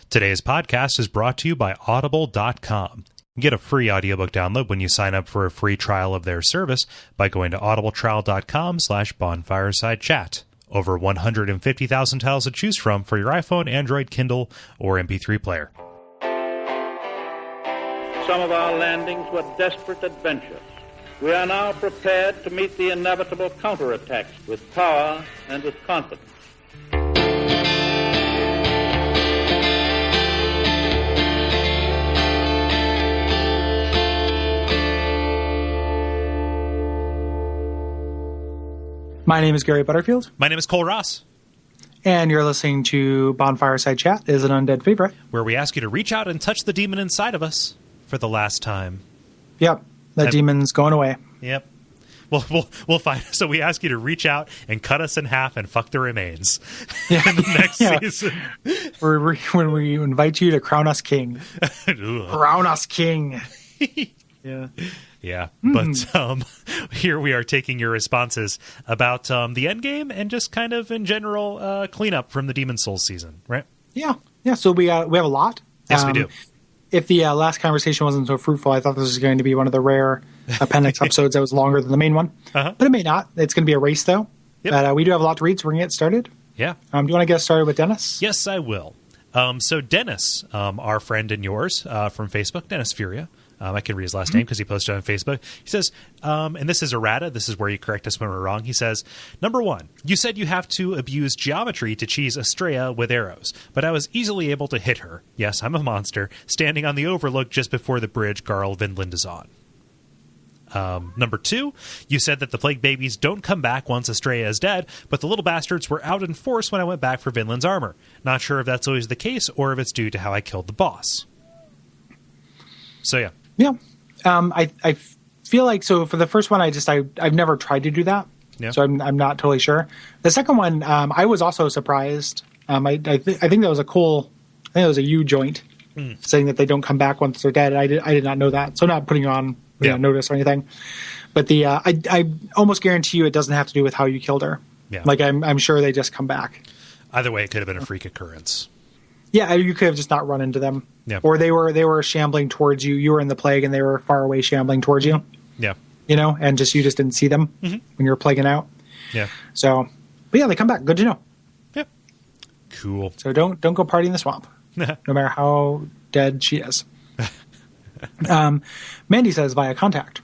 Today's podcast is brought to you by Audible.com. Get a free audiobook download when you sign up for a free trial of their service by going to audibletrial.com/bonfiresidechat. Over 150,000 titles to choose from for your iPhone, Android, Kindle, or MP3 player. Some of our landings were desperate adventures. We are now prepared to meet the inevitable counterattacks with power and with confidence. My name is Gary Butterfield. My name is Kole Ross. And you're listening to Bonfireside Chat is an Undead Favorite, where we ask you to reach out and touch the demon inside of us for the last time. Yep, that demon's going away. Yep. We'll find. So we ask you to reach out and cut us in half and fuck the remains in the next season. When we invite you to crown us king. Crown us king. Yeah. Yeah, but here we are taking your responses about the Endgame and just kind of in general cleanup from the Demon Souls season, right? Yeah. So we have a lot. Yes, we do. If the last conversation wasn't so fruitful, I thought this was going to be one of the rare Appendix episodes that was longer than the main one. But it may not. It's going to be a race, though. Yep. But we do have a lot to read, so we're going to get started. Yeah. Do you want to get started with Dennis? Yes, I will. So Dennis, our friend and yours from Facebook, Dennis Furia, I can read his last name because he posted on Facebook. He says, and this is errata. This is where you correct us when we're wrong. He says, number one, you said you have to abuse geometry to cheese Estrella with arrows, but I was easily able to hit her. Yes, I'm a monster, standing on the overlook just before the bridge Garl Vinland is on. Number two, you said that the plague babies don't come back once Estrella is dead, but the little bastards were out in force when I went back for Vinland's armor. Not sure if that's always the case or if it's due to how I killed the boss. So, yeah. Yeah. I feel like, so for the first one, I've never tried to do that. Yeah. So I'm not totally sure. The second one, I was also surprised. I think that was a U joint saying that they don't come back once they're dead. I did not know that. So I'm not putting you on notice or anything. But I almost guarantee you it doesn't have to do with how you killed her. Yeah. Like I'm sure they just come back. Either way, it could have been a freak occurrence. Yeah, you could have just not run into them. Yeah. Or they were shambling towards you. You were in the plague and they were far away shambling towards you. Yeah. And you just didn't see them when you were plaguing out. Yeah. So, but yeah, they come back. Good to know. Yep. Cool. So don't go party in the swamp, no matter how dead she is. Mandy says via contact.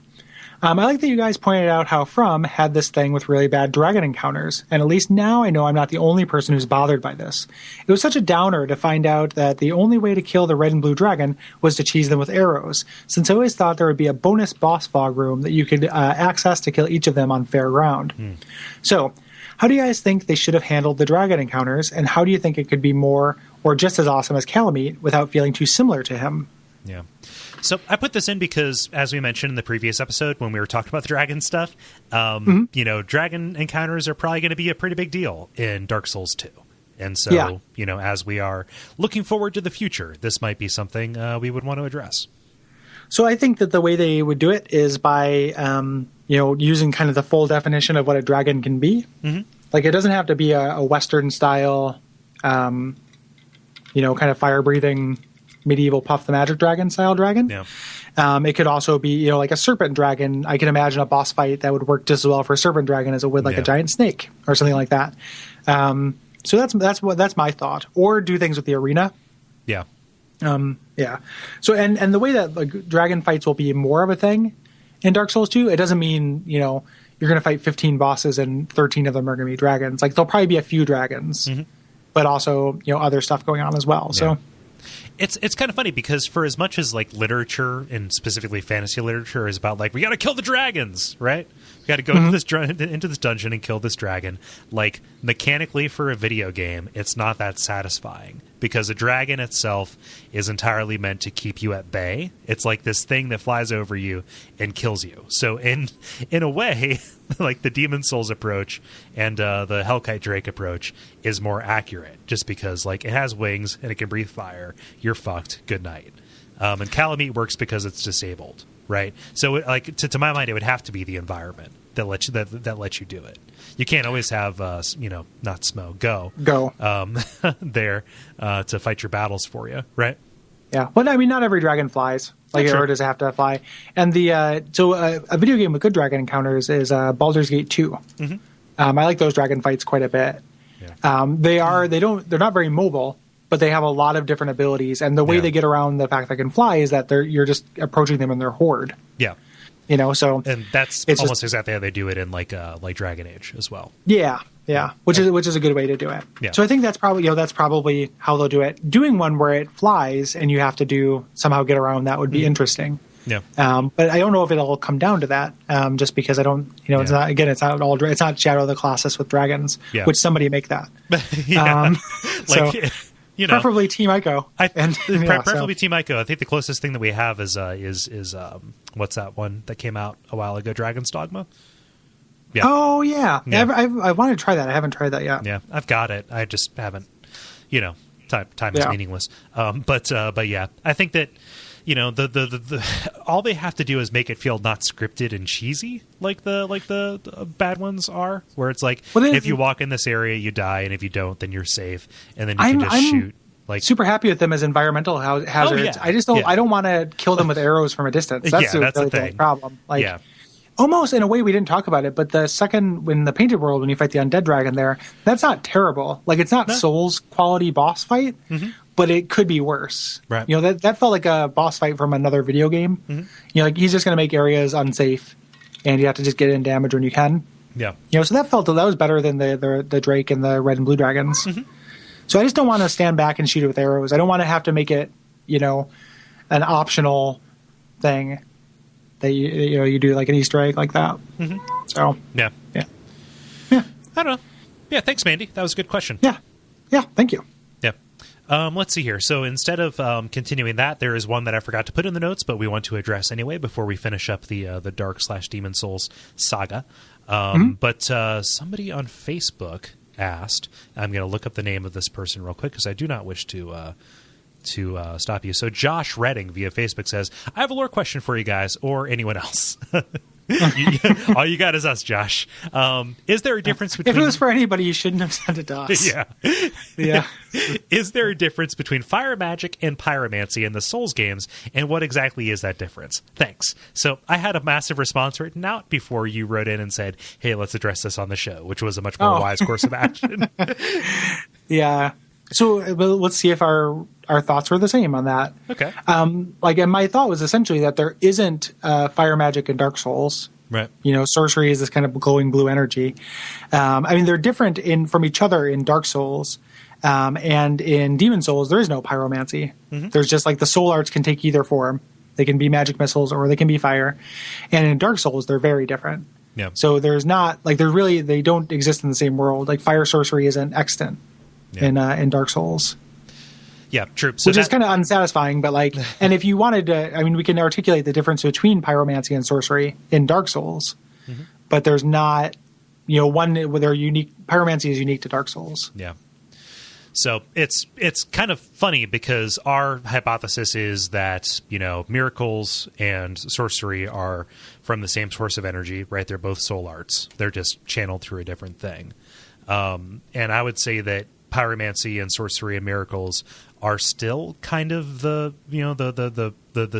I like that you guys pointed out how From had this thing with really bad dragon encounters, and at least now I know I'm not the only person who's bothered by this. It was such a downer to find out that the only way to kill the red and blue dragon was to cheese them with arrows, since I always thought there would be a bonus boss fog room that you could access to kill each of them on fair ground. So, how do you guys think they should have handled the dragon encounters, and how do you think it could be more or just as awesome as Calamite without feeling too similar to him? Yeah. So I put this in because, as we mentioned in the previous episode when we were talking about the dragon stuff, dragon encounters are probably going to be a pretty big deal in Dark Souls 2. And so, as we are looking forward to the future, this might be something we would want to address. So I think that the way they would do it is by, using kind of the full definition of what a dragon can be. Like, it doesn't have to be a Western style, kind of fire-breathing medieval Puff the Magic Dragon style dragon. Yeah. It could also be, like a serpent dragon. I can imagine a boss fight that would work just as well for a serpent dragon as it would like a giant snake or something like that. So that's my thought. Or do things with the arena. Yeah. Yeah. So and the way that dragon fights will be more of a thing in Dark Souls 2, it doesn't mean, you're going to fight 15 bosses and 13 of them are going to be dragons. Like, there'll probably be a few dragons, but also, other stuff going on as well. Yeah. So It's kind of funny because for as much as like literature and specifically fantasy literature is about like we got to kill the dragons, right? We got to go into this dungeon and kill this dragon. Like mechanically for a video game, it's not that satisfying because a dragon itself is entirely meant to keep you at bay. It's like this thing that flies over you and kills you. So in a way, like the Demon Souls approach and the Hellkite Drake approach is more accurate just because like it has wings and it can breathe fire. You're fucked. Good night. And Calamite works because it's disabled. right? So like to my mind, it would have to be the environment that lets you do it. You can't always have not Smo go there to fight your battles for you, right? Yeah, well, I mean, not every dragon flies. Like, or does it have to fly? And a video game with good dragon encounters is Baldur's Gate 2. Mm-hmm. I like those dragon fights quite a bit. Yeah. They're not very mobile, but they have a lot of different abilities. And the way they get around the fact they can fly is that you're just approaching them in their horde. Yeah. So and that's almost exactly how they do it in like Dragon Age as well. Yeah, which is a good way to do it. Yeah. So I think that's probably how they'll do it. Doing one where it flies and you have to somehow get around that would be interesting. Yeah. But I don't know if it'll come down to that. Just because I don't, it's not Shadow of the Colossus with dragons. Yeah. Which somebody make that. Preferably Team Ico. Preferably Team Ico. I think the closest thing that we have is what's that one that came out a while ago? Dragon's Dogma. Yeah. Oh yeah. I wanted to try that. I haven't tried that yet. Yeah, I've got it. I just haven't. Time is meaningless. But yeah, I think that the all they have to do is make it feel not scripted and cheesy like the bad ones are, where it's like if you walk in this area you die, and if you don't then you're safe, and then you can just shoot. Like, super happy with them as environmental hazards. Yeah. I just don't. I don't want to kill them with arrows from a distance. That's the thing. Problem. Almost in a way we didn't talk about it, but the second when the Painted World, when you fight the undead dragon there, that's not terrible. Like, it's not Souls quality boss fight, but it could be worse. Right. That felt like a boss fight from another video game. Mm-hmm. Like, he's just going to make areas unsafe, and you have to just get in damage when you can. Yeah. So that was better than the Drake and the red and blue dragons. Mm-hmm. So I just don't want to stand back and shoot it with arrows. I don't want to have to make it, an optional thing that you do like an Easter egg like that. Mm-hmm. So yeah. I don't know. Yeah, thanks, Mandy. That was a good question. Yeah, thank you. Yeah. Let's see here. So instead of continuing that, there is one that I forgot to put in the notes, but we want to address anyway before we finish up the Dark/Demon Souls saga. But somebody on Facebook asked, I'm going to look up the name of this person real quick because I do not wish to stop you. So Josh Redding via Facebook says, I have a lore question for you guys or anyone else. All you got is us, Josh. Is there a difference between... If it was for anybody, you shouldn't have sent it to us. Yeah. Is there a difference between fire magic and pyromancy in the Souls games, and what exactly is that difference? Thanks. So I had a massive response written out before you wrote in and said, hey, let's address this on the show, which was a much more wise course of action. Yeah. So let's see if our thoughts were the same on that. Okay. And my thought was essentially that there isn't fire magic in Dark Souls. Right. Sorcery is this kind of glowing blue energy. They're different from each other in Dark Souls. And in Demon Souls, there is no pyromancy. Mm-hmm. There's just the soul arts can take either form. They can be magic missiles or they can be fire. And in Dark Souls, they're very different. Yeah. So there's not they don't exist in the same world. Like, fire sorcery isn't extant. Yeah. In Dark Souls. Yeah, true. So which is kind of unsatisfying, but and if you wanted to, we can articulate the difference between pyromancy and sorcery in Dark Souls, but there's not, one where they're unique. Pyromancy is unique to Dark Souls. Yeah. So it's kind of funny because our hypothesis is that, miracles and sorcery are from the same source of energy, right? They're both soul arts. They're just channeled through a different thing. And I would say that pyromancy and sorcery and miracles are still kind of the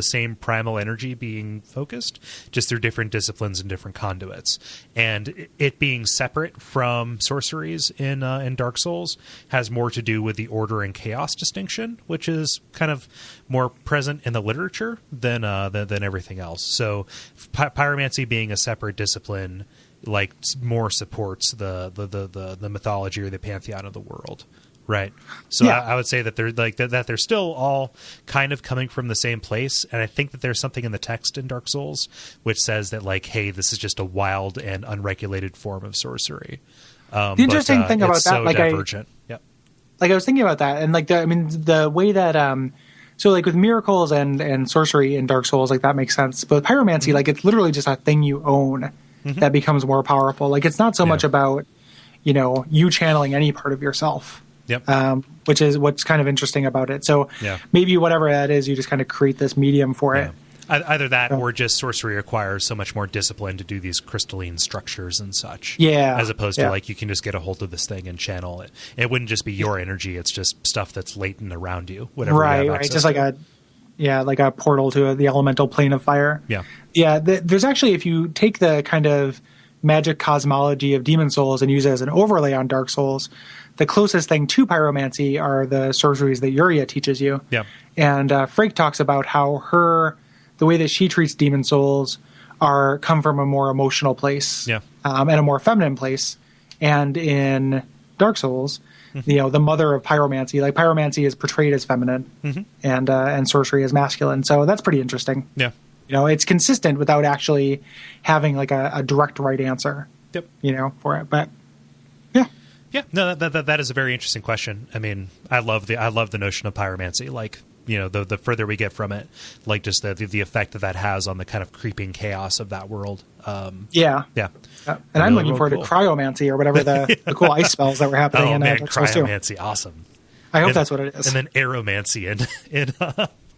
same primal energy being focused, just through different disciplines and different conduits. And it being separate from sorceries in Dark Souls has more to do with the order and chaos distinction, which is kind of more present in the literature than everything else. So pyromancy being a separate discipline more supports the mythology or the pantheon of the world, right? So yeah. I would say that they're that they're still all kind of coming from the same place, and I think that there's something in the text in Dark Souls which says that hey, this is just a wild and unregulated form of sorcery. The interesting thing about that, so divergent. I was thinking about that, and the way that so with miracles and sorcery in Dark Souls, that makes sense, but with pyromancy, it's literally just a thing you own. Mm-hmm. That becomes more powerful. It's not so much about, you channeling any part of yourself. Yep. Which is what's kind of interesting about it. So maybe whatever that is, you just kind of create this medium for it. Either that or just sorcery requires so much more discipline to do these crystalline structures and such. Yeah. As opposed to like you can just get a hold of this thing and channel it. It wouldn't just be your energy, it's just stuff that's latent around you. Whatever you have access just to. like a portal to the elemental plane of fire. Yeah. Yeah, there's actually, if you take the kind of magic cosmology of Demon Souls and use it as an overlay on Dark Souls, the closest thing to pyromancy are the sorceries that Yuria teaches you. Yeah. And Frake talks about how the way that she treats Demon Souls come from a more emotional place, and a more feminine place. And in Dark Souls, the mother of pyromancy, like pyromancy is portrayed as feminine, and sorcery as masculine. So that's pretty interesting. Yeah. It's consistent without actually having like a direct right answer. Yep. For it, but yeah. Yeah, no, that is a very interesting question. I mean, I love the notion of pyromancy. Like, the further we get from it, like just the effect that has on the kind of creeping chaos of that world. Yeah. And I'm looking forward to cryomancy or whatever the cool ice spells that were happening in Dark Souls 2. Cryomancy, awesome. I hope that's what it is. And then aeromancy in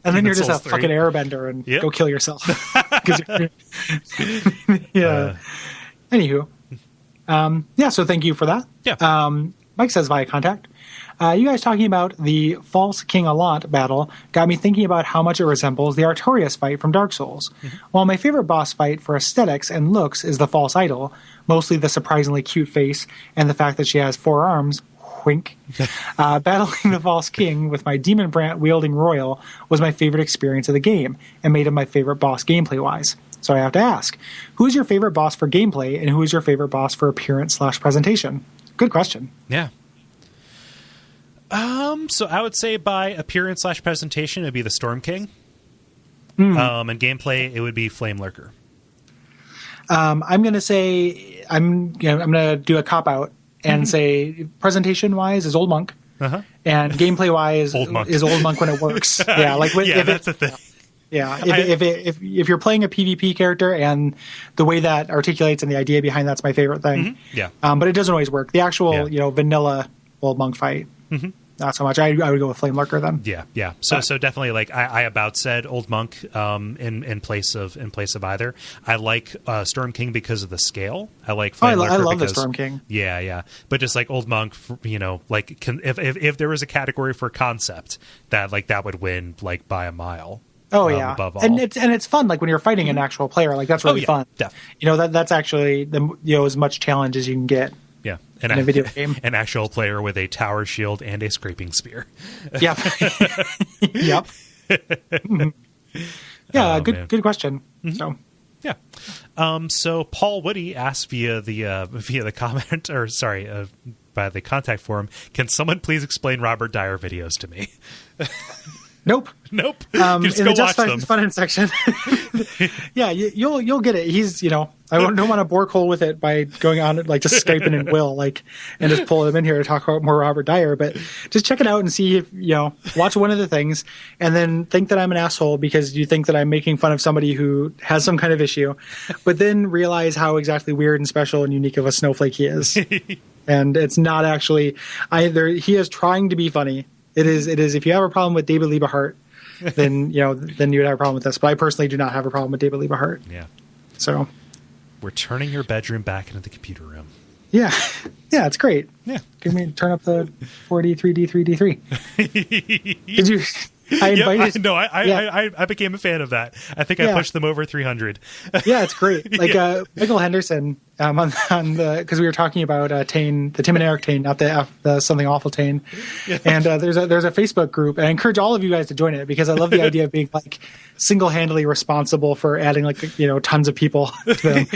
and then you're just Souls a fucking airbender and go kill yourself. Anywho. So thank you for that. Yeah. Mike says via contact. You guys talking about the false King Allant battle got me thinking about how much it resembles the Artorias fight from Dark Souls. While my favorite boss fight for aesthetics and looks is the false idol, mostly the surprisingly cute face and the fact that she has 4 arms, wink, battling the false king with my demon brant wielding royal was my favorite experience of the game and made him my favorite boss gameplay-wise. So I have to ask, who is your favorite boss for gameplay and who is your favorite boss for appearance/presentation? Good question. Yeah. So I would say by appearance/presentation, it would be the Storm King. And gameplay, it would be Flame Lurker. I'm going to say I'm going to do a cop out and say presentation-wise is Old Monk, and gameplay-wise is Old Monk when it works. That's the thing. Yeah, if you're playing a PvP character and the way that articulates and the idea behind that's my favorite thing. But it doesn't always work. The actual vanilla Old Monk fight, not so much. I would go with Flame Lurker then. Yeah. So definitely, like I about said Old Monk in place of either. I like Storm King because of the scale. I like Flame Lurker. I love the Storm King. Yeah. But just like Old Monk, if there was a category for concept that would win like by a mile. Oh yeah, above all. and it's fun. Like when you're fighting an actual player, like that's really fun. Definitely. That's actually as much challenge as you can get. Yeah, in a video game, an actual player with a tower shield and a scraping spear. Yep. Yep. Yeah, good question. So. Yeah. So Paul Woody asked via the comment, or sorry, by the contact form, can someone please explain Robert Dyer videos to me? Nope. Just in go the Just watch them. Fun section. Yeah, you'll get it. He's I don't want to bore Cole with it by going on like just Skyping and Will and just pull him in here to talk about more Robert Dyer. But just check it out and see if watch one of the things and then think that I'm an asshole because you think that I'm making fun of somebody who has some kind of issue, but then realize how exactly weird and special and unique of a snowflake he is. And it's not actually either. He is trying to be funny. It is. If you have a problem with David Liebehart, then you would have a problem with this. But I personally do not have a problem with David Liebehart. Yeah. So we're turning your bedroom back into the computer room. Yeah, it's great. Yeah. Can we turn up the 4D, 3D, 3D? Did you? I invited. I became a fan of that. I think I pushed them over 300. Yeah, it's great. Like Michael Henderson on the because we were talking about Tane, the Tim and Eric Tane, not the Something Awful Tane. And there's a Facebook group, and I encourage all of you guys to join it because I love the idea of being like single-handedly responsible for adding tons of people to them.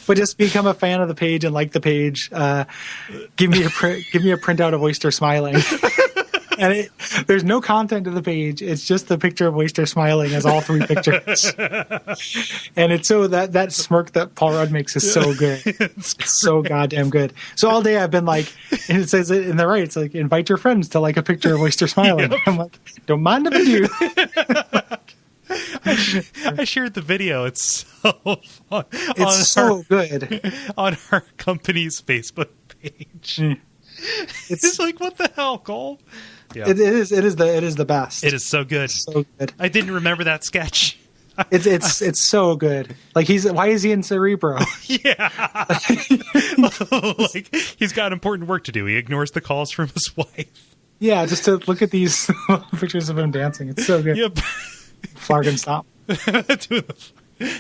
But just become a fan of the page and like the page. Give me a printout of Oyster smiling. And there's no content to the page. It's just the picture of Oyster smiling as all 3 pictures. And it's so that smirk that Paul Rudd makes is so good. It's so goddamn good. So all day I've been like, and it says it in the right, it's like, invite your friends to like a picture of Oyster smiling. Yep. I'm like, don't mind if I do. I shared the video. It's so fun. It's so good. On our company's Facebook page. It's like, what the hell, Cole? Yeah. It is the best. It is so good. So good. I didn't remember that sketch. It's so good. Like why is he in Cerebro? Yeah. Like he's got important work to do. He ignores the calls from his wife. Yeah, just to look at these pictures of him dancing. It's so good. Yep. Flarkin, stop.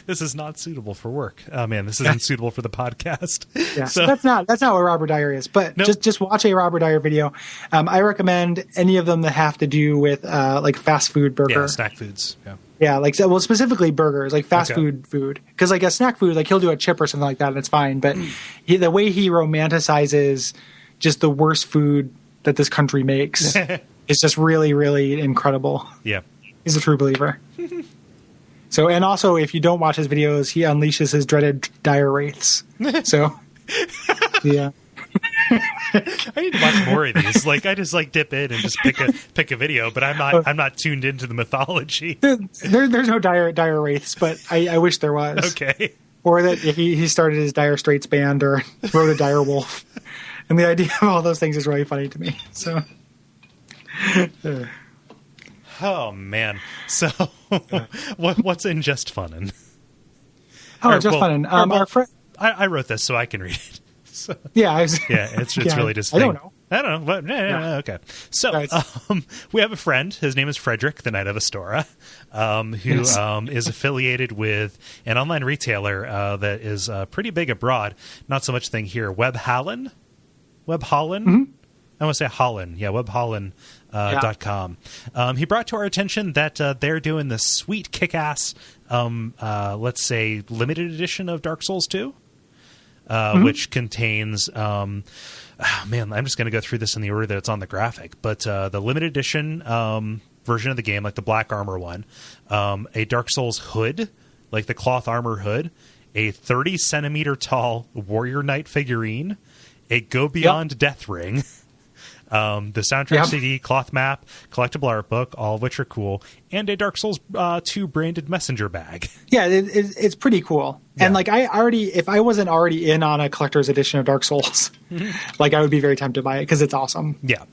This is not suitable for work. Oh man, this isn't suitable for the podcast. Yeah, so that's not what Robert Dyer is. But nope. just watch a Robert Dyer video. I recommend any of them that have to do with like fast food burger. Yeah, snack foods. Yeah. Yeah, like specifically burgers, like fast food. Because like a snack food, like he'll do a chip or something like that, and it's fine. But the way he romanticizes just the worst food that this country makes is just really, really incredible. Yeah, he's a true believer. So, and also, if you don't watch his videos, he unleashes his dreaded dire wraiths. So, yeah. I need to watch more of these. Like, I just dip in and just pick a video, but I'm not tuned into the mythology. There's no dire wraiths, but I wish there was. Okay. Or that he started his Dire Straits band or wrote a dire wolf, and the idea of all those things is really funny to me. So. Oh man! So, what's in Just Funnin'? Just Funnin'. Our friend, I wrote this so I can read it. So, yeah, it's really just. I don't know. But okay. So we have a friend. His name is Frederick, the Knight of Astora, who is affiliated with an online retailer that is pretty big abroad. Not so much thing here. Web Holland. Mm-hmm. I want to say Holland. Yeah, webholland.com. He brought to our attention that they're doing this sweet kick-ass, let's say, limited edition of Dark Souls 2, which contains... I'm just going to go through this in the order that it's on the graphic. But the limited edition version of the game, like the Black Armor one, a Dark Souls hood, like the cloth armor hood, a 30-centimeter tall Warrior Knight figurine, a Go Beyond Death Ring... the soundtrack CD, cloth map, collectible art book, all of which are cool, and a Dark Souls 2 branded messenger bag. Yeah, it's pretty cool. Yeah. And like if I wasn't already in on a collector's edition of Dark Souls, like I would be very tempted by it because it's awesome. Yeah.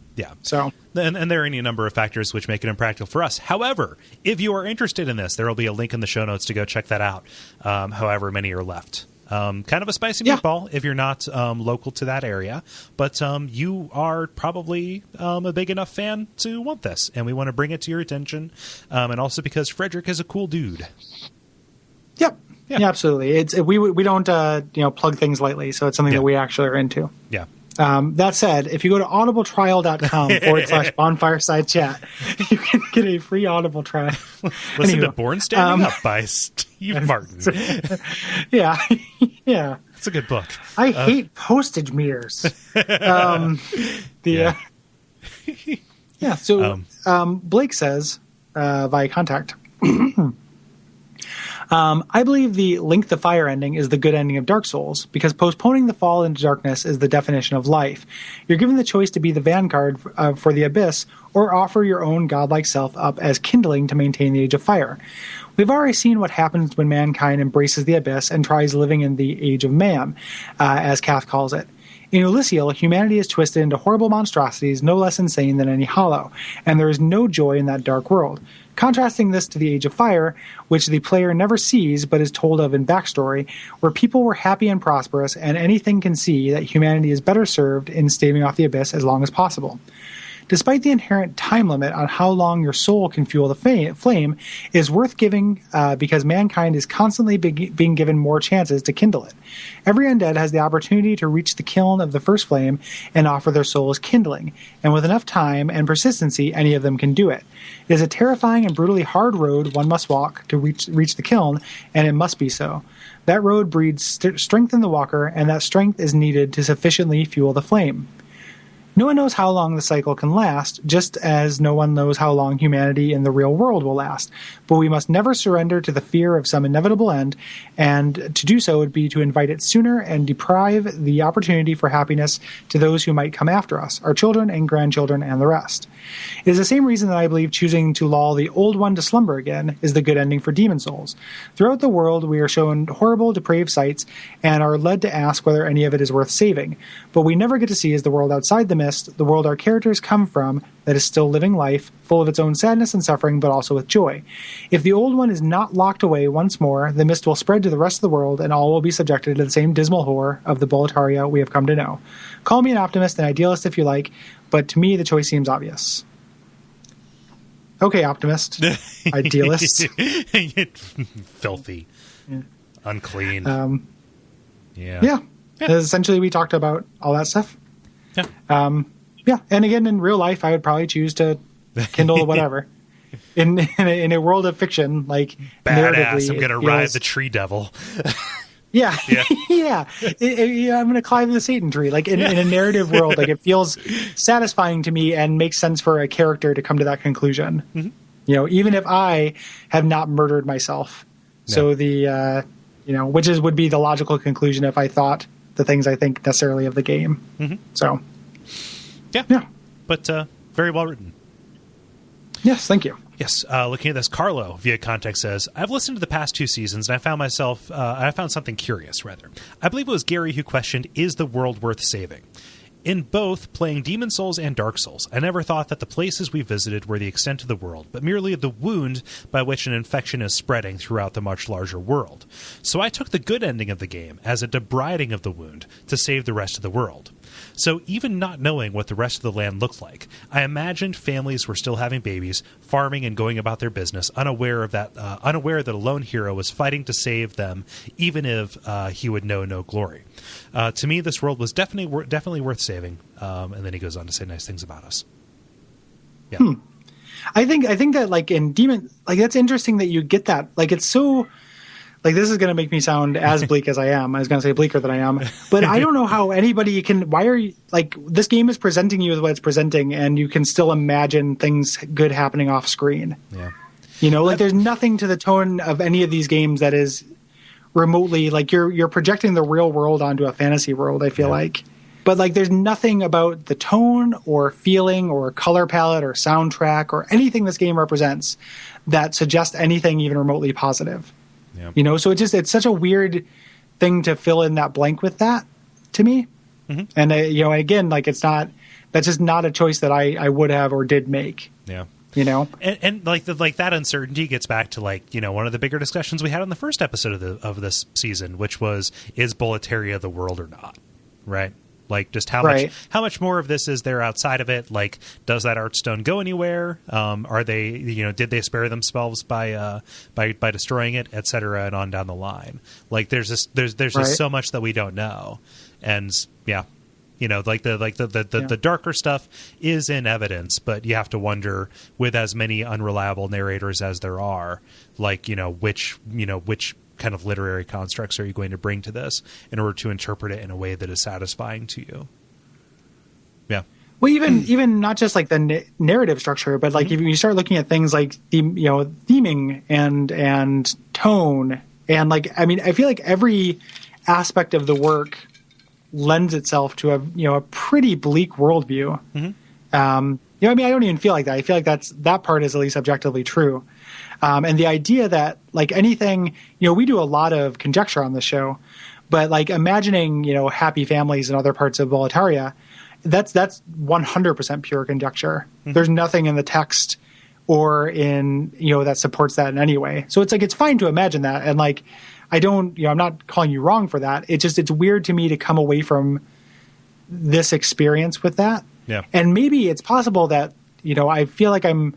So, and there are any number of factors which make it impractical for us. However, if you are interested in this, there will be a link in the show notes to go check that out. However many are left. Kind of a spicy meatball if you're not local to that area, but you are probably a big enough fan to want this, and we want to bring it to your attention, and also because Frederick is a cool dude. Yep. Yeah, absolutely. We don't plug things lightly, so it's something that we actually are into. Yeah. That said, if you go to audibletrial.com/bonfireside chat, you can get a free Audible trial. Listen to Born Standing Up by Steve Martin. Yeah. It's a good book. I hate postage meters. Blake says via contact, I believe the Link the Fire ending is the good ending of Dark Souls, because postponing the fall into darkness is the definition of life. You're given the choice to be the vanguard for the abyss, or offer your own godlike self up as kindling to maintain the Age of Fire. We've already seen what happens when mankind embraces the abyss and tries living in the Age of Man, as Kath calls it. In Elysial, humanity is twisted into horrible monstrosities no less insane than any hollow, and there is no joy in that dark world. Contrasting this to the Age of Fire, which the player never sees but is told of in backstory, where people were happy and prosperous, and anything can see that humanity is better served in staving off the abyss as long as possible. Despite the inherent time limit on how long your soul can fuel the flame, it is worth giving because mankind is constantly being given more chances to kindle it. Every undead has the opportunity to reach the kiln of the first flame and offer their soul as kindling, and with enough time and persistency, any of them can do it. It is a terrifying and brutally hard road one must walk to reach the kiln, and it must be so. That road breeds strength in the walker, and that strength is needed to sufficiently fuel the flame. No one knows how long the cycle can last, just as no one knows how long humanity in the real world will last. But we must never surrender to the fear of some inevitable end, and to do so would be to invite it sooner and deprive the opportunity for happiness to those who might come after us, our children and grandchildren and the rest. It is the same reason that I believe choosing to lull the old one to slumber again is the good ending for demon souls. Throughout the world, we are shown horrible, depraved sights, and are led to ask whether any of it is worth saving. But we never get to see is the world outside the mist Mist, the world our characters come from, that is still living life, full of its own sadness and suffering, but also with joy. If the old one is not locked away once more, the mist will spread to the rest of the world, and all will be subjected to the same dismal horror of the Boletaria we have come to know. Call me an optimist, an idealist if you like, but to me the choice seems obvious. Okay, optimist. Idealist. Filthy. Yeah. Unclean. Yeah. Essentially, we talked about all that stuff. Yeah. Yeah. And again, in real life, I would probably choose to Kindle whatever. In a world of fiction, like badass, I'm narratively, going to ride the tree devil. Yeah. Yeah. I'm going to climb the Satan tree. Like in a narrative world, like it feels satisfying to me and makes sense for a character to come to that conclusion. Mm-hmm. You know, even if I have not murdered myself. No. So the, which would be the logical conclusion if I thought the things I think necessarily of the game. Mm-hmm. So. Yeah. But very well written. Yes, thank you. Yes, looking at this, Carlo via context says, I've listened to the past 2 seasons and I found something curious, rather. I believe it was Gary who questioned, is the world worth saving? In both playing Demon Souls and Dark Souls, I never thought that the places we visited were the extent of the world, but merely the wound by which an infection is spreading throughout the much larger world. So I took the good ending of the game as a debriding of the wound to save the rest of the world. So even not knowing what the rest of the land looked like, I imagined families were still having babies, farming and going about their business, unaware that a lone hero was fighting to save them, even if he would know no glory. To me, this world was definitely worth saving. And then he goes on to say nice things about us. Yeah. I think that like in Demon, like that's interesting that you get that. Like it's so. Like, this is going to make me sound as bleak as I am. I was going to say bleaker than I am. But I don't know how anybody can... Why are you... Like, this game is presenting you with what it's presenting, and you can still imagine things good happening off screen. Yeah. You know, like, there's nothing to the tone of any of these games that is remotely... Like, you're projecting the real world onto a fantasy world, I feel like. But, like, there's nothing about the tone or feeling or color palette or soundtrack or anything this game represents that suggests anything even remotely positive. Yeah. You know, so it's such a weird thing to fill in that blank with that to me. Mm-hmm. And, again, like that's just not a choice that I would have or did make. Yeah. You know, and like that uncertainty gets back to like, one of the bigger discussions we had on the first episode of this season, which was, is Boletaria the world or not? Right. Like, just how much more of this is there outside of it? Like, does that art stone go anywhere? Are they, did they spare themselves by destroying it, et cetera, and on down the line? Like, there's just so much that we don't know, and the darker stuff is in evidence, but you have to wonder, with as many unreliable narrators as there are, like, which kind of literary constructs are you going to bring to this in order to interpret it in a way that is satisfying to you? Yeah. Well, even not just like the narrative structure, but like if you start looking at things like theming and tone, and like, I mean, I feel like every aspect of the work lends itself to a pretty bleak worldview. Mm-hmm. I don't even feel like that. I feel like that part is at least objectively true. And the idea that like anything, we do a lot of conjecture on the show, but like imagining, happy families in other parts of Boletaria, that's 100% pure conjecture. Mm-hmm. There's nothing in the text or in, that supports that in any way. So it's like, it's fine to imagine that. And like, I'm not calling you wrong for that. It's weird to me to come away from this experience with that. Yeah. And maybe it's possible that, I feel like I'm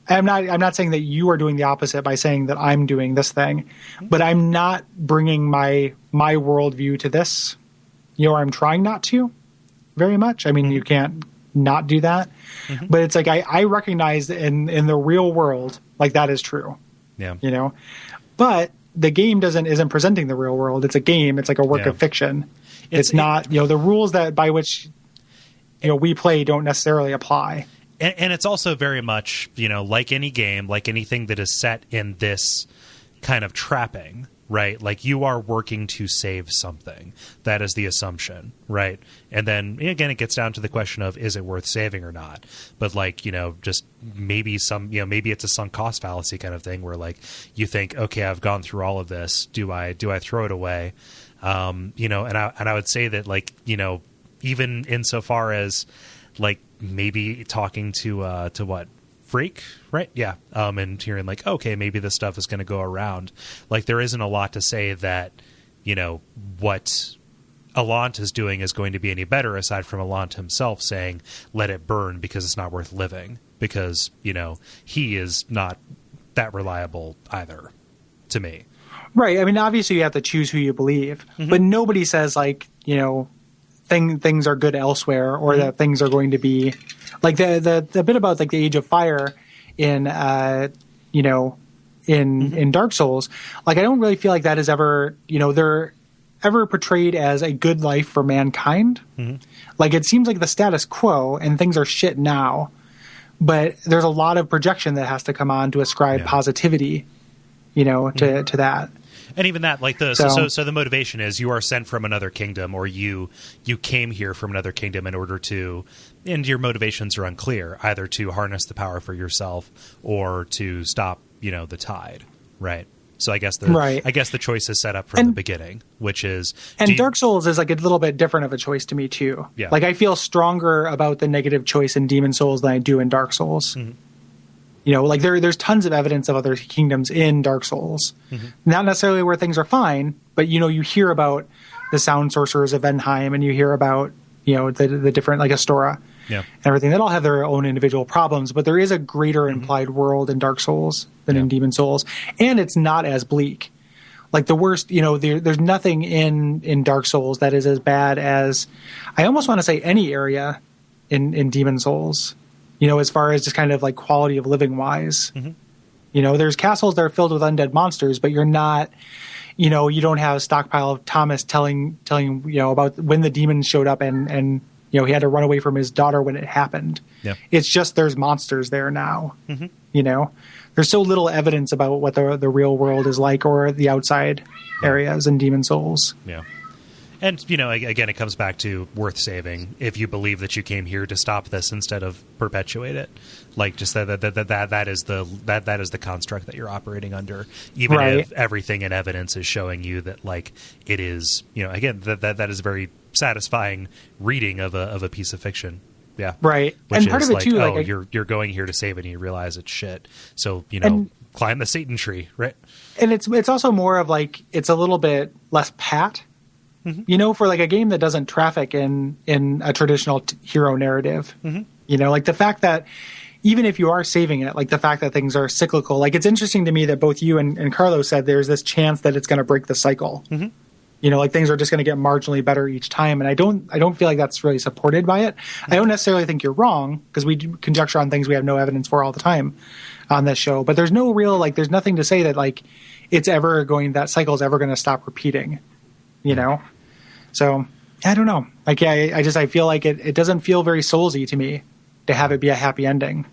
not saying that you are doing the opposite by saying that I'm doing this thing, but I'm not bringing my worldview to this. I'm trying not to very much. I mean, you can't not do that, but it's like, I recognize in the real world, like that is true. Yeah. But the game isn't presenting the real world. It's a game. It's like a work of fiction. It's not, the rules that by which, we play don't necessarily apply. And it's also very much, like any game, like anything that is set in this kind of trapping, right? Like you are working to save something. That is the assumption, right? And then again, it gets down to the question of, is it worth saving or not? But like, just maybe maybe it's a sunk cost fallacy kind of thing where like you think, okay, I've gone through all of this. Do I throw it away? And I would say that like, even insofar as like maybe talking to what Freak, right? Yeah. And hearing like, okay, maybe this stuff is going to go around. Like there isn't a lot to say that, what Allant is doing is going to be any better aside from Allant himself saying, let it burn because it's not worth living, because, he is not that reliable either to me. Right. I mean, obviously you have to choose who you believe, but nobody says like, things are good elsewhere, or that things are going to be like the bit about like the Age of Fire in in Dark Souls. Like I don't really feel like that is ever they're ever portrayed as a good life for mankind. Like it seems like the status quo and things are shit now, but there's a lot of projection that has to come on to ascribe positivity to that. And even that, like so the motivation is you are sent from another kingdom, or you came here from another kingdom in order to, and your motivations are unclear, either to harness the power for yourself or to stop, the tide, right? So I guess the choice is set up from the beginning, which is, and Dark Souls is like a little bit different of a choice to me too. Yeah. Like I feel stronger about the negative choice in Demon Souls than I do in Dark Souls. Like there's tons of evidence of other kingdoms in Dark Souls. Not necessarily where things are fine, but you hear about the sound sorcerers of Venheim, and you hear about the different like Astora, and everything. That all have their own individual problems, but there is a greater implied world in Dark Souls than in Demon Souls, and it's not as bleak. Like the worst, there's nothing in Dark Souls that is as bad as, I almost want to say, any area in Demon Souls. As far as just kind of like quality of living wise, there's castles that are filled with undead monsters, but you're not, you don't have a stockpile of Thomas telling about when the demons showed up and he had to run away from his daughter when it happened. Yeah. It's just there's monsters there now. There's so little evidence about what the real world is like, or the outside areas in Demon Souls. Yeah. And, again, it comes back to worth saving if you believe that you came here to stop this instead of perpetuate it. Like, just that is the construct that you're operating under, even if everything in evidence is showing you that, like, it is, again, that is a very satisfying reading of a piece of fiction. Yeah. Right. Which and part is of it, like, too, you're going here to save it, and you realize it's shit. So, climb the Satan tree, right? And it's also more of, like, it's a little bit less pat. For like a game that doesn't traffic in a traditional hero narrative, like the fact that even if you are saving it, like the fact that things are cyclical, like it's interesting to me that both you and Carlos said there's this chance that it's going to break the cycle. Like things are just going to get marginally better each time. And I don't feel like that's really supported by it. I don't necessarily think you're wrong, because we do conjecture on things we have no evidence for all the time on this show, but there's no real, like, there's nothing to say that like that cycle is ever going to stop repeating. So I don't know. Like, I feel like it doesn't feel very Soulsy to me to have it be a happy ending.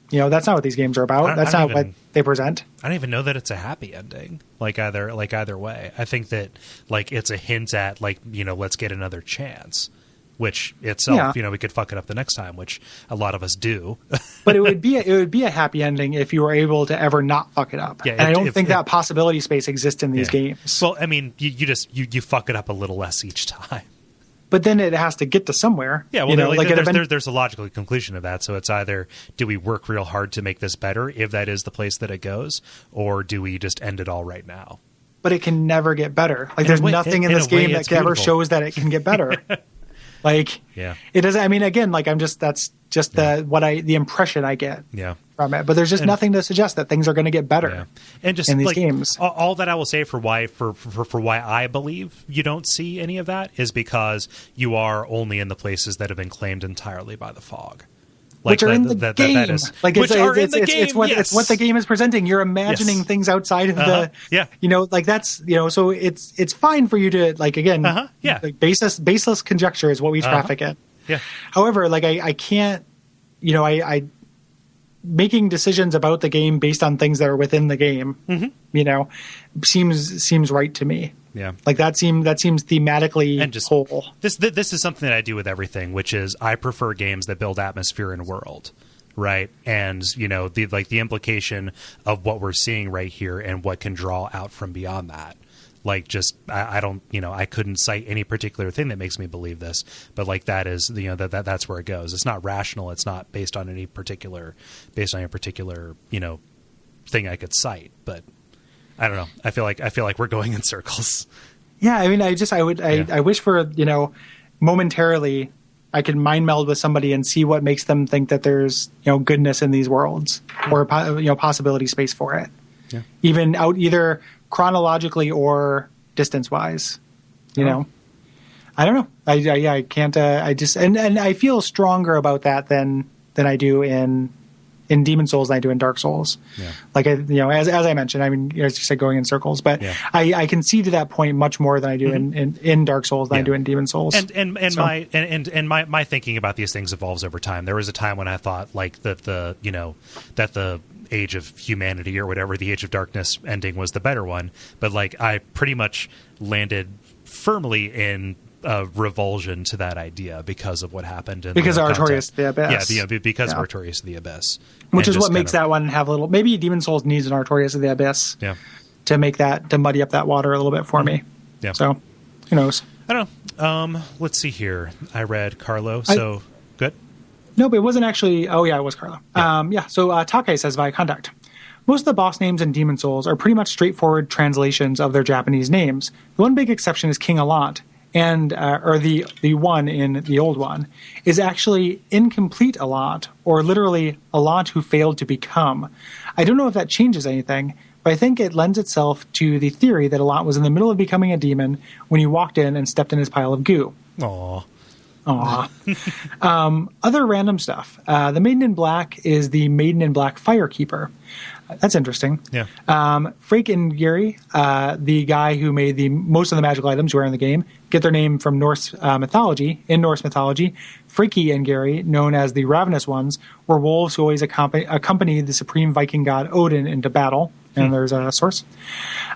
That's not what these games are about. That's not what they present. I don't even know that it's a happy ending. Like either way. I think that like it's a hint at like, let's get another chance, which itself, we could fuck it up the next time, which a lot of us do. But it would be a happy ending if you were able to ever not fuck it up. Yeah, and I don't think that possibility space exists in these games. Well, I mean, you fuck it up a little less each time. But then it has to get to somewhere. Yeah, well, there's a logical conclusion of that. So it's either, do we work real hard to make this better, if that is the place that it goes, or do we just end it all right now? But it can never get better. Like, there's nothing in this game that ever shows that it can get better. Like, it doesn't. I mean, again, like that's just the impression I get from it. But there's just nothing to suggest that things are going to get better. And just in these games, all that I will say for why I believe you don't see any of that is because you are only in the places that have been claimed entirely by the fog. Like, which are in the game. It's what the game is presenting. You're imagining things outside of like that's, so it's fine for you to, like, again, like baseless conjecture is what we traffic in. Yeah. However, like I can't, I making decisions about the game based on things that are within the game, seems right to me. Yeah, like that seems thematically and just whole. This is something that I do with everything, which is I prefer games that build atmosphere and world, right? And the implication of what we're seeing right here and what can draw out from beyond that. Like, just I don't, I couldn't cite any particular thing that makes me believe this, but like that is that's where it goes. It's not rational. It's not based on any particular thing I could cite. But I don't know. I feel like we're going in circles. Yeah, I mean, I wish for momentarily I could mind meld with somebody and see what makes them think that there's goodness in these worlds or possibility space for it. Yeah. Even out either chronologically or distance wise, I don't know. I can't. I just and I feel stronger about that than I do in Demon Souls than I do in Dark Souls. Yeah. Like as I mentioned, I mean, as you said, going in circles, but I can see to that point much more than I do in Dark Souls than I do in Demon Souls. And my thinking about these things evolves over time. There was a time when I thought like that the Age of Humanity or whatever, the Age of Darkness ending was the better one, but like I pretty much landed firmly in revulsion to that idea because of what happened in because of Artorias of the Abyss. Because of Artorias of the Abyss, which is what makes that one have a little. Maybe Demon Souls needs an Artorias of the Abyss, to make that to muddy up that water a little bit for me. Yeah. So who knows? I don't know. Let's see here. I read Carlo. So good. No, but it wasn't actually. Oh, yeah, it was Carlo. Yeah. So Take says via contact. Most of the boss names in Demon Souls are pretty much straightforward translations of their Japanese names. The one big exception is King Allant, and or the one in the old one is actually incomplete Allant, or literally Allant who failed to become. I don't know if that changes anything, but I think it lends itself to the theory that Allant was in the middle of becoming a demon when he walked in and stepped in his pile of goo. Aww. Other random stuff. The Maiden in Black is the Maiden in Black Firekeeper. That's interesting. Yeah. Frake and Gary, the guy who made most of the magical items you wear in the game, get their name from Norse mythology. In Norse mythology, Freki and Gary, known as the Ravenous Ones, were wolves who always accompanied the supreme Viking god Odin into battle. And there's a source.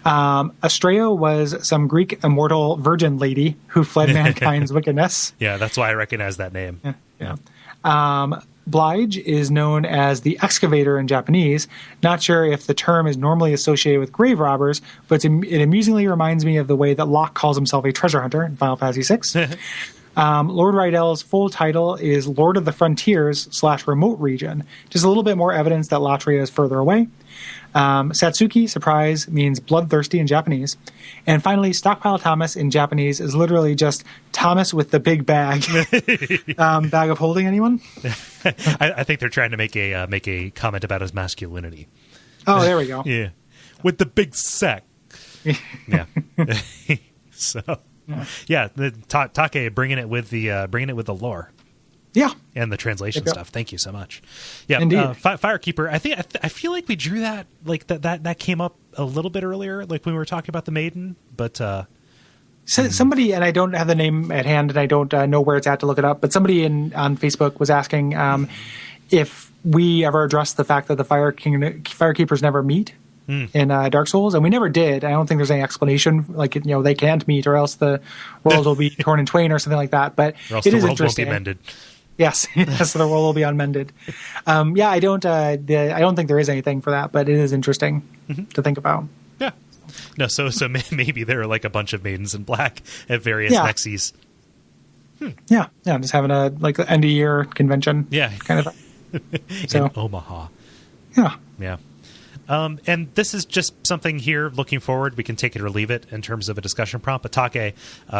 Astraea was some Greek immortal virgin lady who fled mankind's wickedness. Yeah, that's why I recognize that name. Yeah. Blige is known as the excavator in Japanese. Not sure if the term is normally associated with grave robbers, but it amusingly reminds me of the way that Locke calls himself a treasure hunter in Final Fantasy VI. Lord Rydell's full title is Lord of the Frontiers / Remote Region. Just a little bit more evidence that Latria is further away. Satsuki, surprise, means bloodthirsty in Japanese. And finally, Stockpile Thomas in Japanese is literally just Thomas with the big bag. Bag of holding, anyone? I think they're trying to make a comment about his masculinity. Oh, there we go. Yeah. With the big sack. Yeah. So, yeah, Take bringing it with the lore. Yeah, and the translation stuff. Thank you so much. Yeah, Firekeeper. I feel like we drew that like that came up a little bit earlier, like when we were talking about the Maiden. But somebody, and I don't have the name at hand, and I don't know where it's at to look it up. But somebody on Facebook was asking if we ever addressed the fact that the Firekeepers never meet in Dark Souls, and we never did. I don't think there's any explanation, like they can't meet, or else the world will be torn in twain, or something like that. But or else it the is world interesting. Won't be mended. Yes, the world will be unmended. Yeah, I don't think there is anything for that, but it is interesting to think about. Yeah. No, so maybe there are like a bunch of maidens in black at various nexes. Yeah, just having a like end of year convention. Yeah, kind of. In Omaha. Yeah. And this is just something here looking forward. We can take it or leave it in terms of a discussion prompt. But Take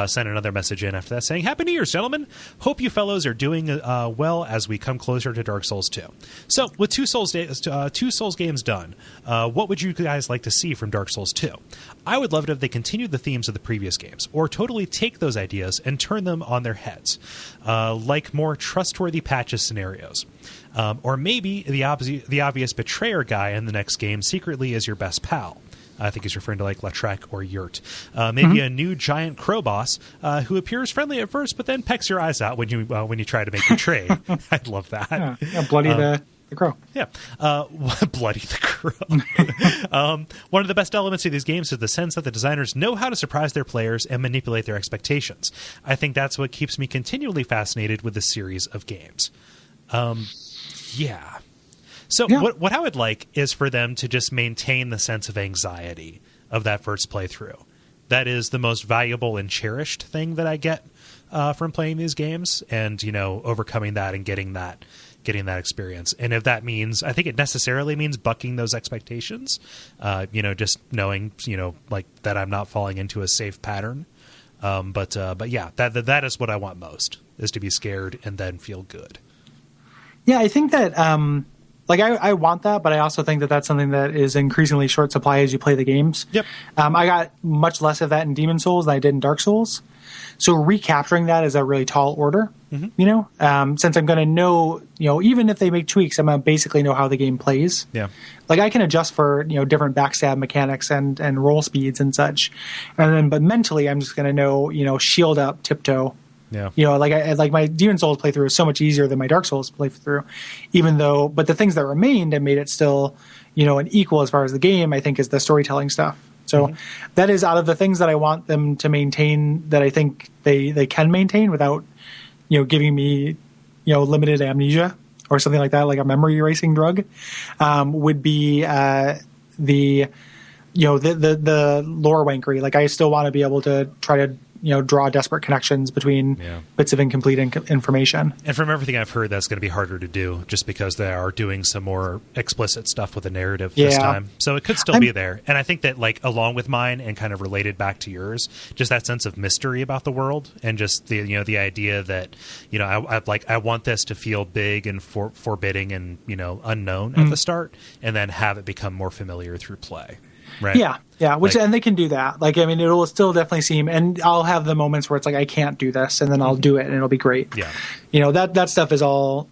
sent another message in after that saying, Happy New Year's, gentlemen. Hope you fellows are doing well as we come closer to Dark Souls 2. So with two Souls games done, what would you guys like to see from Dark Souls 2? I would love it if they continued the themes of the previous games, or totally take those ideas and turn them on their heads, like more trustworthy patches scenarios. Or maybe the obvious betrayer guy in the next game secretly is your best pal. I think he's referring to like Lautrec or Yurt. Maybe a new giant crow boss who appears friendly at first, but then pecks your eyes out when you try to make your trade. I'd love that. Yeah, bloody the crow. Yeah, bloody the crow. One of the best elements of these games is the sense that the designers know how to surprise their players and manipulate their expectations. I think that's what keeps me continually fascinated with this series of games. Yeah. So what I would like is for them to just maintain the sense of anxiety of that first playthrough. that is the most valuable and cherished thing that I get from playing these games, and overcoming that and getting that experience. And if that means, I think it necessarily means bucking those expectations, just knowing like that I'm not falling into a safe pattern. But yeah, that is what I want most, is to be scared and then feel good. Yeah, I think that I want that, but I also think that that's something that is increasingly short supply as you play the games. Yep. I got much less of that in Demon Souls than I did in Dark Souls. So recapturing that is a really tall order, since I'm going to know, even if they make tweaks, I'm going to basically know how the game plays. Yeah. Like I can adjust for, different backstab mechanics and roll speeds and such. But mentally I'm just going to know, shield up, tiptoe. Yeah. Like my Demon Souls playthrough is so much easier than my Dark Souls playthrough, but the things that remained and made it still, an equal as far as the game, I think, is the storytelling stuff. So that is out of the things that I want them to maintain, that I think they can maintain without, giving me, limited amnesia or something like that, like a memory erasing drug, would be the lore wankery. Like I still want to be able to try to draw desperate connections between bits of incomplete information. And from everything I've heard, that's going to be harder to do, just because they are doing some more explicit stuff with the narrative this time. So it could still be there. And I think that, like, along with mine and kind of related back to yours, just that sense of mystery about the world, and just the the idea that I want this to feel big and forbidding and unknown at the start, and then have it become more familiar through play. Right. Yeah. And they can do that. Like, I mean, it will still definitely seem, and I'll have the moments where it's like, I can't do this, and then I'll do it, and it'll be great. Yeah. That stuff is all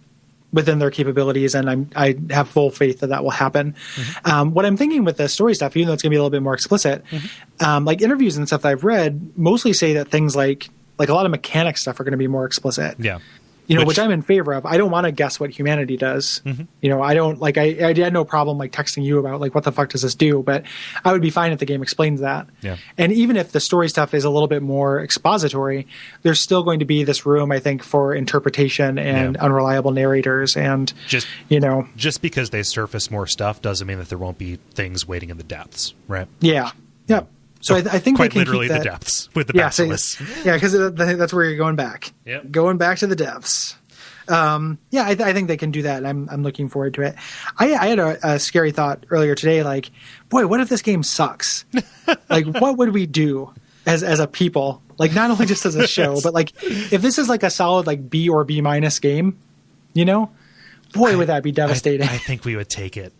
within their capabilities, and I have full faith that will happen. What I'm thinking with the story stuff, even though it's going to be a little bit more explicit, like interviews and stuff that I've read mostly say that things like a lot of mechanic stuff are going to be more explicit. Yeah. Which I'm in favor of. I don't want to guess what humanity does. I don't I had no problem like texting you about like what the fuck does this do, but I would be fine if the game explains that. Yeah. And even if the story stuff is a little bit more expository, there's still going to be this room, I think, for interpretation and unreliable narrators, and just because they surface more stuff doesn't mean that there won't be things waiting in the depths, right? Yeah. Yep. So I think quite they can literally keep that, the depths with the basilisks. Because that's where you're going back. Yep. Going back to the depths. I think they can do that. And I'm looking forward to it. I had a scary thought earlier today. Like, boy, what if this game sucks? Like, what would we do as a people? Like, not only just as a show, but like, if this is like a solid like B or B minus game, boy, would that be devastating. I think we would take it.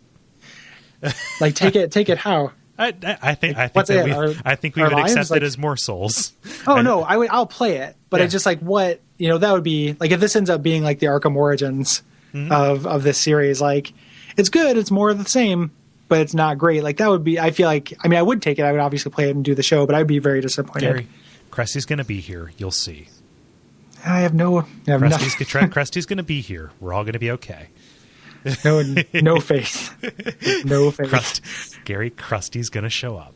Like, take it how? I think we would accept it as more Souls. Oh no, I'll play it, but it's just like what that would be like if this ends up being like the Arkham Origins of this series. Like it's good, it's more of the same, but it's not great. Like that would be. I feel like I would take it. I would obviously play it and do the show, but I'd be very disappointed. Gary, Krusty's going to be here. You'll see. I have Krusty's going to be here. We're all going to be okay. No faith. No faith. Gary, Krusty's going to show up.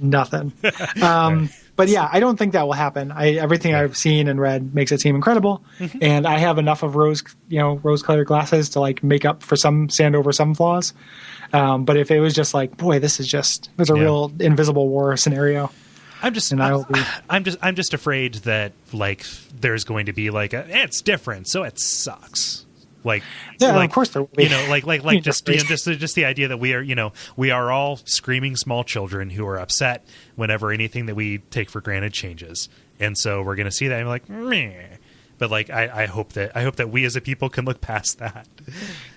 Nothing. But yeah, I don't think that will happen. Everything I've seen and read makes it seem incredible, and I have enough of rose-colored glasses to like make up for some sand over some flaws. But if it was just like, boy, there's a real invisible war scenario. I'm just afraid that like there's going to be like it's different, so it sucks. Of course there will be. Just the idea that we are all screaming small children who are upset whenever anything that we take for granted changes, and so we're going to see that and be like, meh. But like I hope that we as a people can look past that.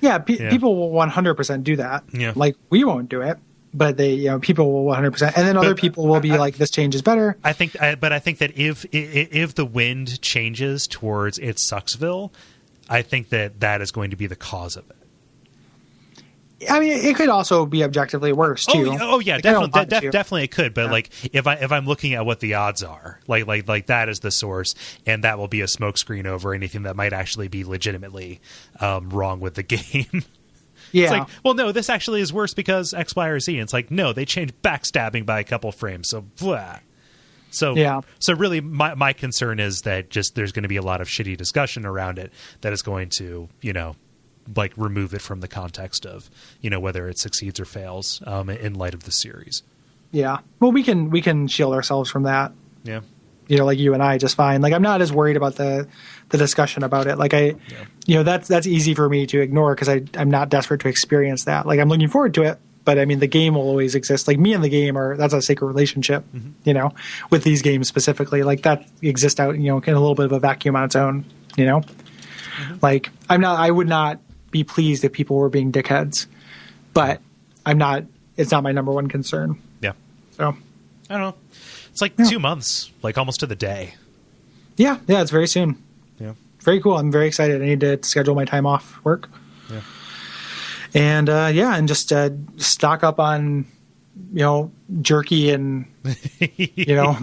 Yeah, people will 100% do that. Yeah, like we won't do it. But people will 100%, and then other people will be like, "This change is better." I think that if the wind changes towards its Sucksville, I think that is going to be the cause of it. It could also be objectively worse too. Definitely it could. But like if I'm looking at what the odds are, like that is the source, and that will be a smokescreen over anything that might actually be legitimately wrong with the game. Yeah. It's like, well, no, this actually is worse because X, Y, or Z. And it's like, no, they changed backstabbing by a couple frames. So, blah. So really, my concern is that just there's going to be a lot of shitty discussion around it that is going to, like remove it from the context of, whether it succeeds or fails in light of the series. Yeah. Well, we can shield ourselves from that. Yeah. Like you and I, just fine. Like, I'm not as worried about the discussion about it. Like, that's easy for me to ignore because I'm not desperate to experience that. Like, I'm looking forward to it, but I mean, the game will always exist. Like, me and the game that's a sacred relationship, with these games specifically. Like, that exists out, in a little bit of a vacuum on its own, Like, I would not be pleased if people were being dickheads, but it's not my number one concern. Yeah. So, I don't know. It's like 2 months, like almost to the day. Yeah, it's very soon. Yeah. Very cool. I'm very excited. I need to schedule my time off work. Yeah. And and just stock up on, jerky and,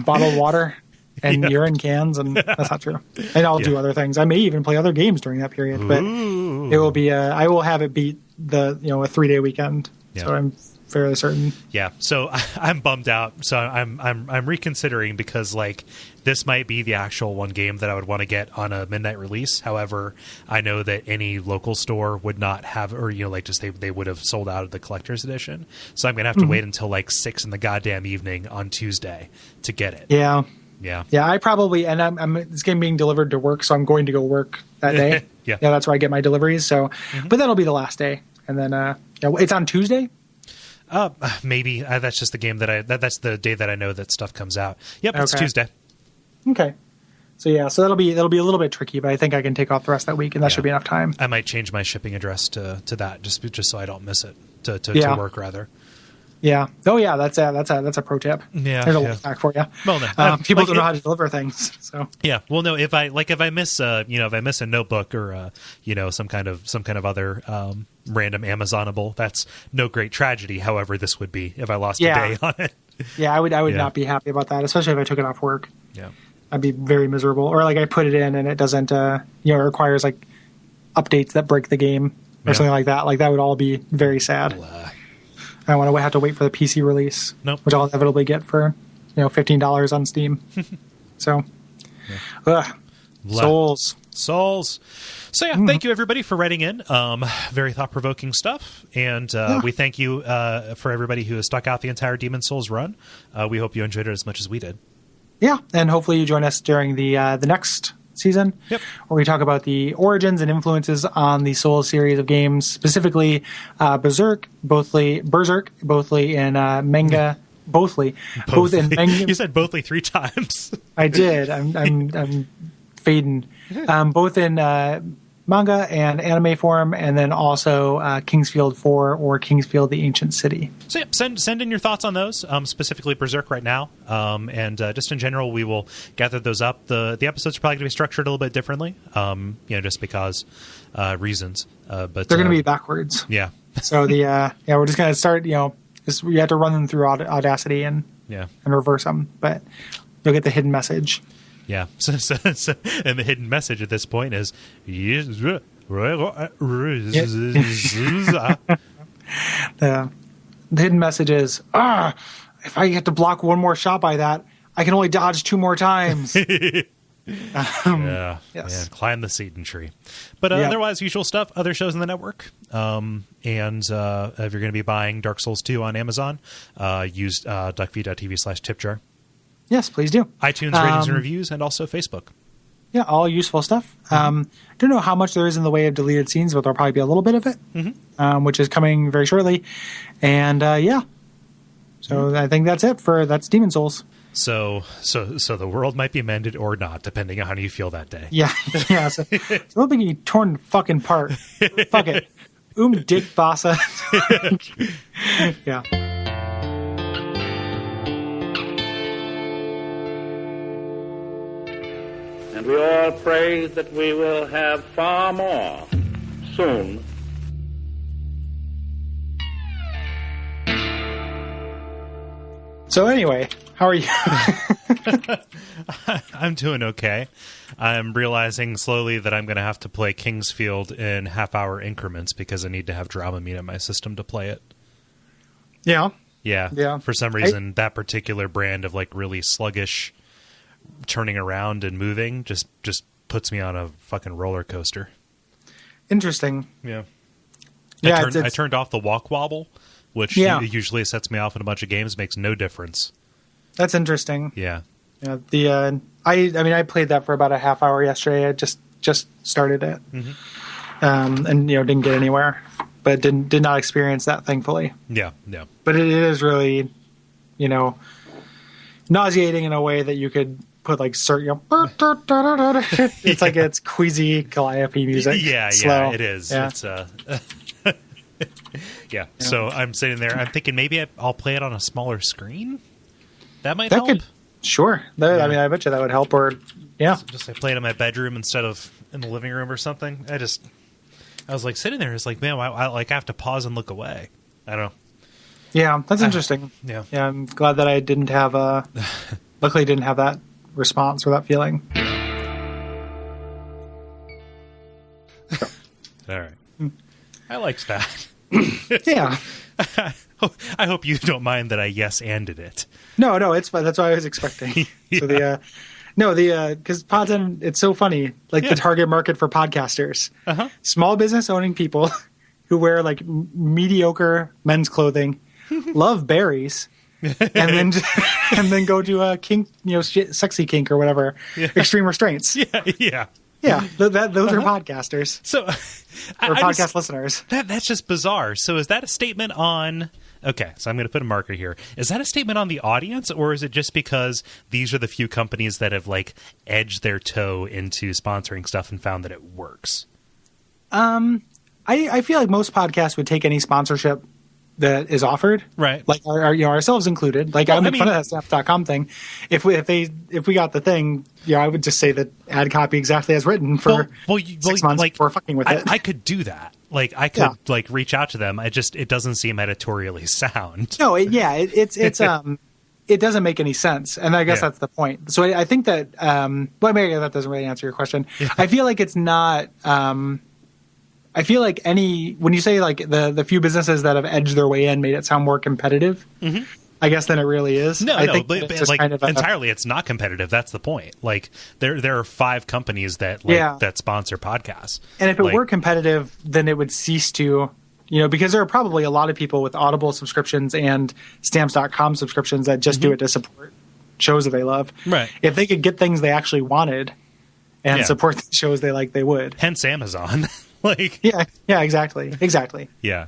bottled water and urine cans. And that's not true. And I'll do other things. I may even play other games during that period, but it will be, I will have it beat a 3-day weekend. Yeah. So I'm fairly certain. Yeah. So I'm bummed out. So I'm reconsidering because like this might be the actual one game that I would want to get on a midnight release. However, I know that any local store would not have, or they would have sold out of the collector's edition. So I'm gonna have to wait until like 6 in the goddamn evening on Tuesday to get it. Yeah. Yeah. Yeah. I probably, and I'm this game being delivered to work, so I'm going to go work that day. Yeah. That's where I get my deliveries. So, but that'll be the last day, and then it's on Tuesday. Maybe that's just the game that's the day that I know that stuff comes out. Yep, it's Tuesday. Okay. So that'll be a little bit tricky, but I think I can take off the rest of that week, and that should be enough time. I might change my shipping address to that just so I don't miss it to work rather. Yeah. Oh yeah, that's a pro tip. Yeah. There's a life hack for you. Well, no, people don't know how to deliver things. So yeah. Well, no. If I miss if I miss a notebook or some kind of other random Amazonable, that's no great tragedy. However, this would be if I lost a day on it. Yeah, I would not be happy about that, especially if I took it off work. Yeah. I'd be very miserable. Or like I put it in and it doesn't it requires like updates that break the game or something like that. Like that would all be very sad. I don't want to have to wait for the PC release, which I'll inevitably get for $15 on Steam. So, Souls. So yeah, thank you everybody for writing in. Very thought-provoking stuff, and we thank you for everybody who has stuck out the entire Demon's Souls run. We hope you enjoyed it as much as we did. Yeah, and hopefully you join us during the next season, where we talk about the origins and influences on the Souls series of games, specifically Berserk, bothly in manga, both in manga. You said bothly 3 times. I did. I'm fading. Both in manga and anime form, and then also Kingsfield 4 or Kingsfield the Ancient City. So send in your thoughts on those, specifically Berserk right now, and just in general, we will gather those up. The episodes are probably going to be structured a little bit differently, just because reasons. But they're going to be backwards. Yeah. So we're just going to start. We have to run them through Audacity and reverse them, but you'll get the hidden message. Yeah. So, and the hidden message at this point is the hidden message is if I get to block one more shot by that, I can only dodge 2 more times. Yes. Yeah, climb the Satan tree. But otherwise, usual stuff, other shows in the network. And if you're going to be buying Dark Souls 2 on Amazon, use Duckfeed.tv/tipjar. Yes, please do. iTunes ratings and reviews, and also Facebook. Yeah, all useful stuff. Don't know how much there is in the way of deleted scenes, but there'll probably be a little bit of it, which is coming very shortly. And so I think that's it that's Demon's Souls. So the world might be mended or not, depending on how you feel that day. Yeah. So it'll be torn fucking apart. Fuck it. Dick Bassa. Yeah. And we all pray that we will have far more soon. So anyway, how are you? I'm doing okay. I'm realizing slowly that I'm going to have to play Kingsfield in half-hour increments because I need to have Dramamine in my system to play it. Yeah. Yeah. For some reason, that particular brand of like really sluggish turning around and moving just puts me on a fucking roller coaster. Interesting. Yeah. Yeah, I turned off the walk wobble which usually sets me off in a bunch of games. Makes no difference. That's interesting. Yeah. Yeah. I played that for about a half hour yesterday. I just started it, and didn't get anywhere, but did not experience that, thankfully. Yeah. But it is really, nauseating in a way that you could put like certain, it's like it's queasy calliope music. Yeah, it is. Yeah. It's yeah. So I'm sitting there. I'm thinking maybe I'll play it on a smaller screen. That might help. Sure. I bet you that would help. Or just I play it in my bedroom instead of in the living room or something. I was like sitting there. It's like, man, I have to pause and look away. I don't know. Yeah, that's interesting. Yeah. I'm glad that I didn't have luckily didn't have that response or that feeling. All right. I liked that. Yeah. I hope you don't mind that I yes-anded it. No, it's fine. That's what I was expecting. Yeah. So because Podzen, it's so funny. Like the target market for podcasters, small business owning people who wear like mediocre men's clothing, love berries, and then go to a kink, sexy kink or whatever, extreme restraints. Yeah. Those are podcasters. So, podcast listeners. That's just bizarre. So, is that a statement on? Okay, so I'm going to put a marker here. Is that a statement on the audience, or is it just because these are the few companies that have like edged their toe into sponsoring stuff and found that it works? I feel like most podcasts would take any sponsorship that is offered, right? Like ourselves included. Like I make fun of that Snap.com thing. If we got the thing, I would just say that ad copy exactly as written for 6 months before fucking with it. I could do that. Like I could reach out to them. It doesn't seem editorially sound. No, it's it doesn't make any sense, and I guess that's the point. So I think that maybe that doesn't really answer your question. Yeah. I feel like it's not. I feel like when you say like the few businesses that have edged their way in made it sound more competitive, I guess then it really is. I think but it's like kind of entirely it's not competitive. That's the point. Like there are 5 companies that that sponsor podcasts. And if it were competitive, then it would cease to, because there are probably a lot of people with Audible subscriptions and Stamps.com subscriptions that just do it to support shows that they love. Right. If they could get things they actually wanted and support the shows they like, they would. Hence Amazon. Exactly. Yeah.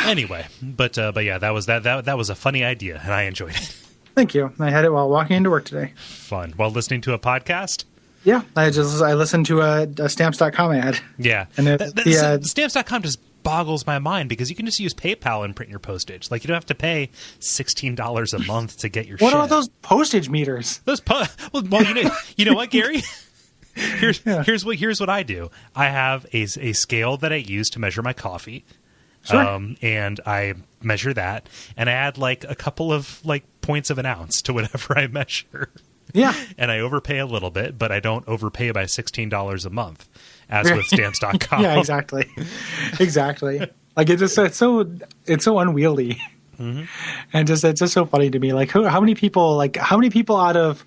Anyway, but yeah, that was a funny idea, and I enjoyed it. Thank you. I had it while walking into work today. Fun. While listening to a podcast? Yeah, I listened to a Stamps.com ad. Yeah. And Stamps.com just boggles my mind because you can just use PayPal and print your postage. Like you don't have to pay $16 a month to get your shit. What are those postage meters? You know what, Gary? Here's what I do. I have a scale that I use to measure my coffee. Sure. And I measure that, and I add like a couple of like points of an ounce to whatever I measure. Yeah. And I overpay a little bit, but I don't overpay by $16 a month, as with Stamps.com. Yeah, exactly. Like it's so unwieldy, and it's just so funny to me. Like how many people out of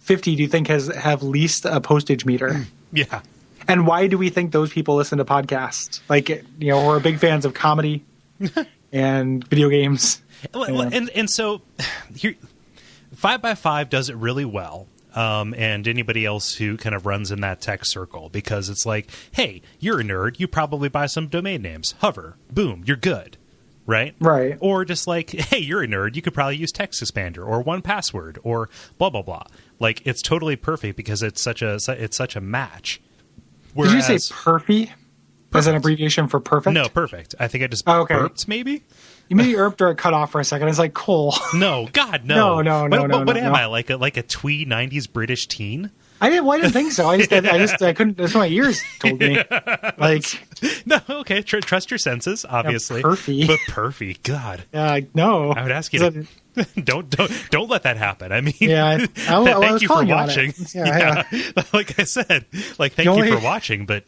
50 do you think have leased a postage meter? Yeah. And why do we think those people listen to podcasts? Like, we're big fans of comedy and video games. And so here, 5x5 does it really well. And anybody else who kind of runs in that tech circle, because it's like, hey, you're a nerd. You probably buy some domain names. Hover. Boom. You're good. Right? Right. Or just like, hey, you're a nerd. You could probably use Text Expander or 1Password or blah, blah, blah. Like, it's totally perfect because it's such a match. Whereas, did you say perfy as an abbreviation for perfect? No, perfect. I think I just burped, maybe? You maybe irped or cut off for a second. It's like Cole. No, God, no. No. What am I, like a twee 90s British teen? I didn't think so. I couldn't. That's what my ears told me. Like, no, okay. Trust your senses, obviously. Perfy, but perfy, God. No. I would ask you to don't let that happen. I mean, thank you for watching. Yeah. Like I said, thank you for watching. But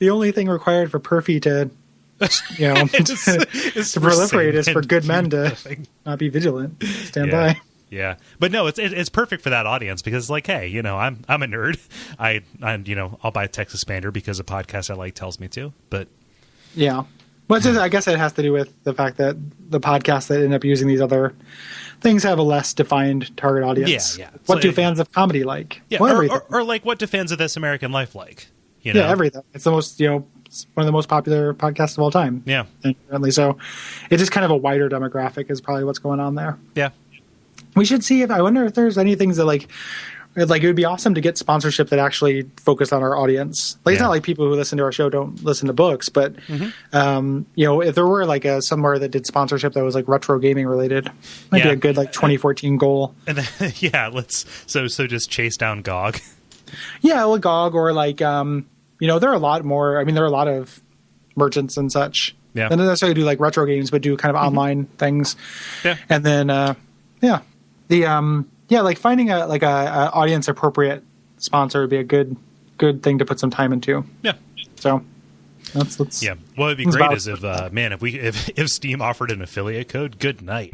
the only thing required for perfy to proliferate is for good men to not be vigilant. Stand by. Yeah, but no, it's perfect for that audience because, like, hey, I'm a nerd. I'll buy a Text Expander because a podcast I like tells me to. But yeah, Well, I guess it has to do with the fact that the podcasts that end up using these other things have a less defined target audience. Yeah. What do fans of comedy like? Yeah, or like, what do fans of This American Life like? You know? Yeah, everything. It's the most, it's one of the most popular podcasts of all time. Yeah. And so it's just kind of a wider demographic is probably what's going on there. Yeah. We should see I wonder if there's any things that like it would be awesome to get sponsorship that actually focused on our audience. Like, it's not like people who listen to our show don't listen to books, but if there were like somewhere that did sponsorship that was like retro gaming related, might be a good like 2014 goal. And then, let's so just chase down GOG. Yeah, well, GOG or like there are a lot more. I mean, there are a lot of merchants and such. Yeah, they don't necessarily do like retro games, but do kind of online things. Yeah, and then like finding a audience appropriate sponsor would be a good thing to put some time into. Yeah. So that's yeah. What would be great is if Steam offered an affiliate code. Good night.